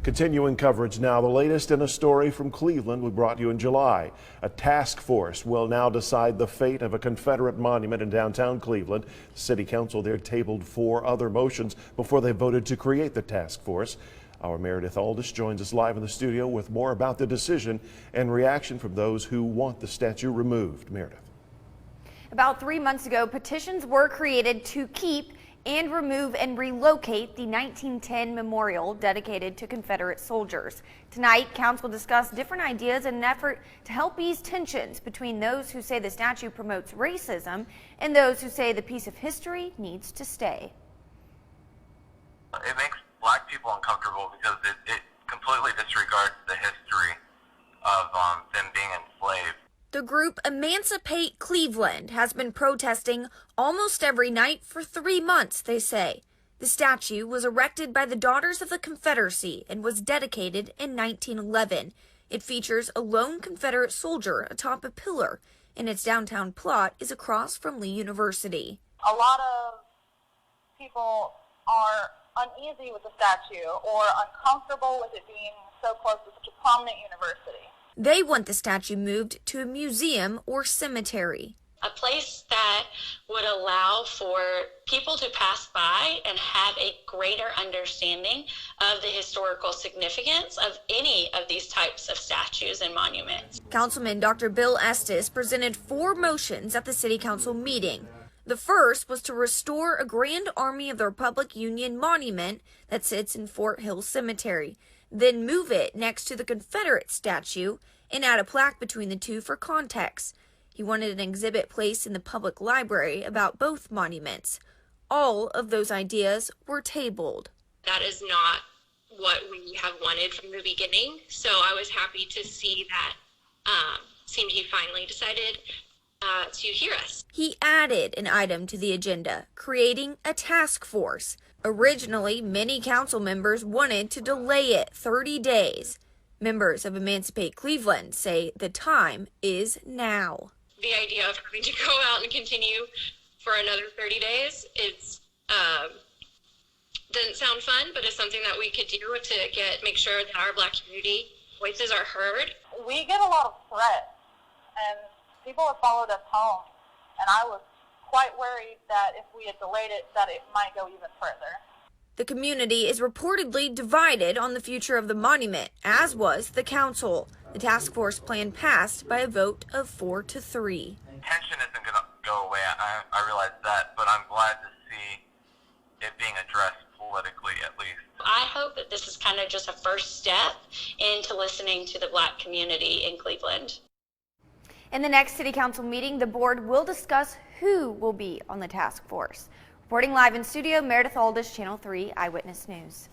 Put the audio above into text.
Continuing coverage now, the latest in a story from Cleveland we brought you in July. A task force will now decide the fate of a Confederate monument in downtown Cleveland. The city council there tabled 4 other motions before they voted to create the task force. Our Meredith Aldis joins us live in the studio with more about the decision and reaction from those who want the statue removed. Meredith. About 3 months ago, petitions were created to keep and remove and relocate the 1910 memorial dedicated to Confederate soldiers. Tonight, council discussed different ideas in an effort to help ease tensions between those who say the statue promotes racism and those who say the piece of history needs to stay. It makes black people uncomfortable because it completely disregards the history of them being enslaved. The group Emancipate Cleveland has been protesting almost every night for 3 months, they say. The statue was erected by the Daughters of the Confederacy and was dedicated in 1911. It features a lone Confederate soldier atop a pillar, and its downtown plot is across from Lee University. A lot of people are uneasy with the statue or uncomfortable with it being so close to such a prominent university. They want the statue moved to a museum or cemetery. A place that would allow for people to pass by and have a greater understanding of the historical significance of any of these types of statues and monuments. Councilman Dr. Bill Estes presented 4 motions at the City Council meeting. The first was to restore a Grand Army of the Republic Union monument that sits in Fort Hill Cemetery, then move it next to the Confederate statue and add a plaque between the two for context. He wanted an exhibit placed in the public library about both monuments. All of those ideas were tabled. That is not what we have wanted from the beginning, so I was happy to see that CMG finally decided to hear us. He added an item to the agenda, creating a task force. Originally, many council members wanted to delay it 30 days. Members of Emancipate Cleveland say the time is now. The idea of having to go out and continue for another 30 days, doesn't sound fun, but it's something that we could do to make sure that our Black community voices are heard. We get a lot of threats, and people have followed us home, and I was quite worried that if we had delayed it, that it might go even further. The community is reportedly divided on the future of the monument, as was the council. The task force plan passed by a vote of 4-3. Tension isn't going to go away, I realize that, but I'm glad to see it being addressed politically at least. I hope that this is kind of just a first step into listening to the Black community in Cleveland. In the next City Council meeting, the board will discuss who will be on the task force. Reporting live in studio, Meredith Aldis, Channel 3 Eyewitness News.